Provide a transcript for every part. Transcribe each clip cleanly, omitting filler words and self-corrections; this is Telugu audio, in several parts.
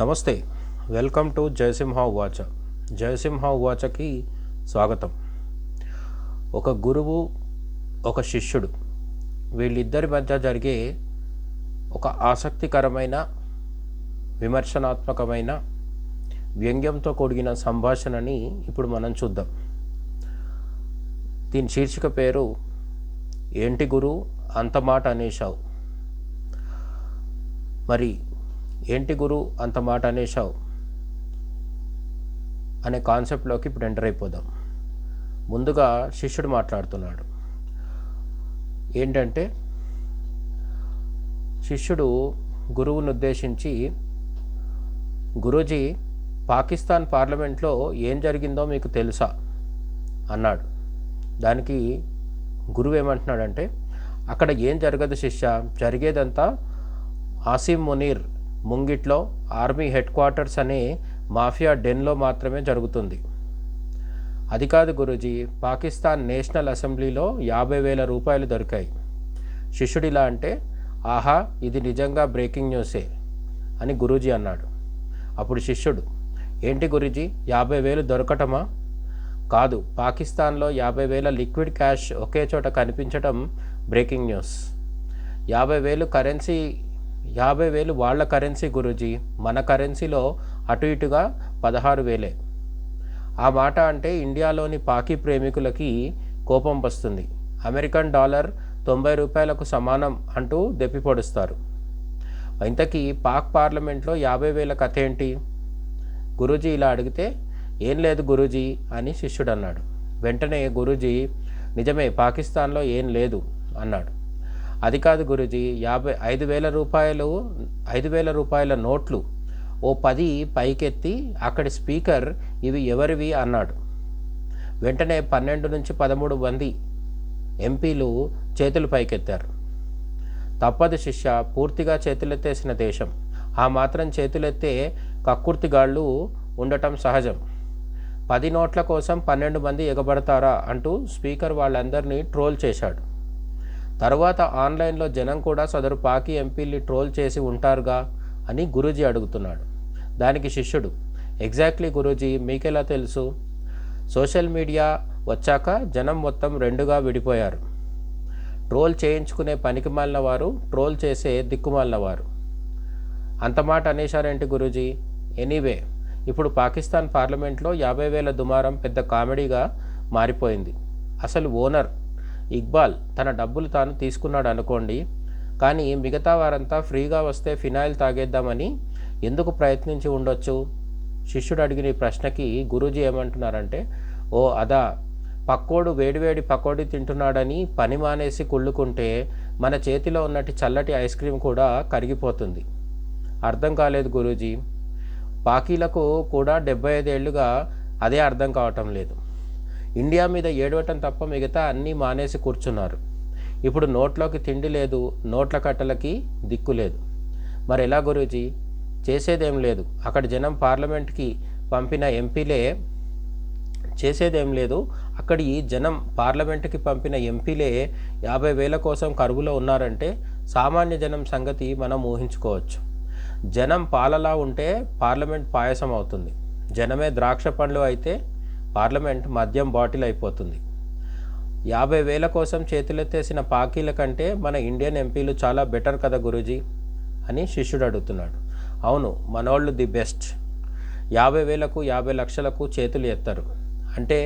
నమస్తే, వెల్కమ్ టు జయసింహ ఉవాచ. జయసింహ ఉవాచకి స్వాగతం. ఒక గురువు, ఒక శిష్యుడు, వీళ్ళిద్దరి మధ్య జరిగే ఒక ఆసక్తికరమైన, విమర్శనాత్మకమైన, వ్యంగ్యంతో కూడిన సంభాషణని ఇప్పుడు మనం చూద్దాం. దీని శీర్షిక పేరు ఏంటి గురు అంత మాట అనేశావు. మరి ఏంటి గురు అంత మాట అనేశావు అనే కాన్సెప్ట్లోకి ఇప్పుడు ఎంటర్ అయిపోదాం. ముందుగా శిష్యుడు మాట్లాడుతున్నాడు. ఏంటంటే, శిష్యుడు గురువును ఉద్దేశించి, గురూజీ, పాకిస్తాన్ పార్లమెంట్లో ఏం జరిగిందో మీకు తెలుసా అన్నాడు. దానికి గురువు ఏమంటున్నాడంటే, అక్కడ ఏం జరగదు శిష్య, జరిగేదంతా ఆసిం మునీర్ ముంగిట్లో ఆర్మీ హెడ్ క్వార్టర్స్ అనే మాఫియా డెన్లో మాత్రమే జరుగుతుంది. అది కాదు గురూజీ, పాకిస్తాన్ నేషనల్ అసెంబ్లీలో 50,000 రూపాయలు దొరికాయి. శిష్యుడిలా అంటే, ఆహా, ఇది నిజంగా బ్రేకింగ్ న్యూసే అని గురూజీ అన్నాడు. అప్పుడు శిష్యుడు, ఏంటి గురూజీ, 50,000 దొరకటమా? కాదు, పాకిస్తాన్లో 50,000 లిక్విడ్ క్యాష్ ఒకే చోట కనిపించడం బ్రేకింగ్ న్యూస్. 50,000 వాళ్ళ కరెన్సీ గురూజీ, మన కరెన్సీలో అటు ఇటుగా 16,000. ఆ మాట అంటే ఇండియాలోని పాకీ ప్రేమికులకి కోపం వస్తుంది. అమెరికన్ డాలర్ 90 రూపాయలకు సమానం అంటూ దెప్పిపొడుస్తారు. ఇంతకీ పాక్ పార్లమెంట్లో 50,000 కథ ఏంటి? గురూజీ ఇలా అడిగితే, ఏం లేదు గురూజీ అని శిష్యుడు అన్నాడు. వెంటనే గురూజీ, నిజమే, పాకిస్తాన్లో ఏం లేదు అన్నాడు. అది కాదు గురూజీ, 5,000 రూపాయల నోట్లు ఓ 10 పైకెత్తి అక్కడి స్పీకర్ ఇవి ఎవరివి అన్నాడు. వెంటనే 12 నుంచి 13 మంది ఎంపీలు చేతులు పైకెత్తారు. తప్పదు శిష్య, పూర్తిగా చేతులెత్తేసిన దేశం. ఆ మాత్రం చేతులెత్తే కక్కుర్తిగాళ్ళు ఉండటం సహజం. 10 నోట్ల కోసం 12 మంది ఎగబడతారా అంటూ స్పీకర్ వాళ్ళందరినీ ట్రోల్ చేశాడు. తర్వాత ఆన్లైన్లో జనం కూడా సదరు పాకీ ఎంపీల్ని ట్రోల్ చేసి ఉంటారుగా అని గురూజీ అడుగుతున్నాడు. దానికి శిష్యుడు, ఎగ్జాక్ట్లీ గురూజీ, మీకెలా తెలుసు? సోషల్ మీడియా వచ్చాక జనం మొత్తం రెండుగా విడిపోయారు. ట్రోల్ చేయించుకునే పనికిమాలిన వారు, ట్రోల్ చేసే దిక్కుమాలిన వారు. అంత మాట అనేశారేంటి గురూజీ? ఎనీవే, ఇప్పుడు పాకిస్తాన్ పార్లమెంట్లో 50,000 దుమారం పెద్ద కామెడీగా మారిపోయింది. అసలు ఓనర్ ఇక్బాల్ తన డబ్బులు తాను తీసుకున్నాడు అనుకోండి, కానీ మిగతా వారంతా ఫ్రీగా వస్తే ఫినాయిల్ తాగేద్దామని ఎందుకు ప్రయత్నించి ఉండొచ్చు? శిష్యుడు అడిగిన ఈ ప్రశ్నకి గురూజీ ఏమంటున్నారంటే, ఓ అదా, పక్కోడు వేడివేడి పకోడీ తింటున్నాడని పని మానేసి కుళ్ళుకుంటే మన చేతిలో ఉన్నటి చల్లటి ఐస్ క్రీమ్ కూడా కరిగిపోతుంది. అర్థం కాలేదు గురూజీ. పాకీలకు కూడా 75 ఏళ్లుగా అదే అర్థం కావటం లేదు. ఇండియా మీద ఏడవటం తప్ప మిగతా అన్నీ మానేసి కూర్చున్నారు. ఇప్పుడు నోట్లోకి తిండి లేదు, నోట్ల కట్టలకి దిక్కు లేదు. మరి ఎలా గురూజీ? చేసేదేం లేదు. అక్కడ జనం పార్లమెంట్కి పంపిన ఎంపీలే చేసేదేం లేదు. అక్కడి జనం పార్లమెంట్కి పంపిన ఎంపీలే 50,000 కోసం కరువులో ఉన్నారంటే సామాన్య జనం సంగతి మనం ఊహించుకోవచ్చు. జనం పాలలా ఉంటే పార్లమెంట్ పాయసం అవుతుంది. జనమే ద్రాక్ష పండ్లు అయితే పార్లమెంట్ మద్యం బాటిల్ అయిపోతుంది. 50,000 కోసం చేతులెత్తేసిన పాకీల కంటే మన ఇండియన్ ఎంపీలు చాలా బెటర్ కదా గురూజీ అని శిష్యుడు అడుగుతున్నాడు. అవును, మనోళ్ళు ది బెస్ట్. 50,000కు 50 లక్షలకు చేతులు ఎత్తరు అంటే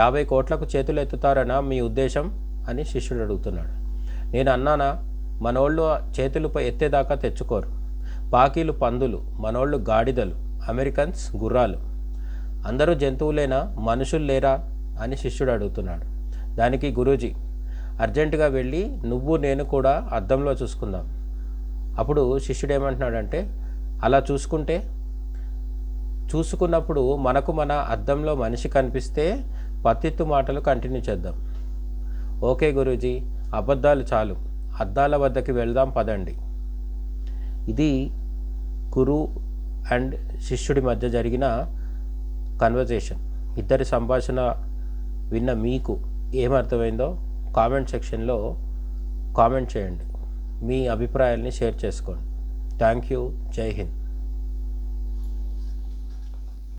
50 కోట్లకు చేతులు ఎత్తుతారనా మీ ఉద్దేశం అని శిష్యుడు అడుగుతున్నాడు. నేను అన్నానా, మనోళ్ళు చేతులు ఎత్తేదాకా తెచ్చుకోరు. పాకీలు పందులు, మనోళ్ళు గాడిదలు, అమెరికన్స్ గుర్రాలు. అందరూ జంతువులేనా, మనుషులు లేరా అని శిష్యుడు అడుగుతున్నాడు. దానికి గురూజీ, అర్జెంటుగా వెళ్ళి నువ్వు నేను కూడా అద్దంలో చూసుకుందాం. అప్పుడు శిష్యుడు ఏమంటున్నాడంటే, అలా చూసుకున్నప్పుడు మనకు మన అద్దంలో మనిషి కనిపిస్తే పత్తిత్తు మాటలు కంటిన్యూ చేద్దాం. ఓకే గురూజీ, అబద్ధాలు చాలు, అద్దాల వద్దకి వెళ్దాం పదండి. ఇది గురు అండ్ శిష్యుడి మధ్య జరిగిన కన్వర్జేషన్. ఇద్దరి సంభాషణ విన్న మీకు ఏమర్థమైందో కామెంట్ సెక్షన్లో కామెంట్ చేయండి. మీ అభిప్రాయాల్ని షేర్ చేసుకోండి. Thank you. జై హింద్.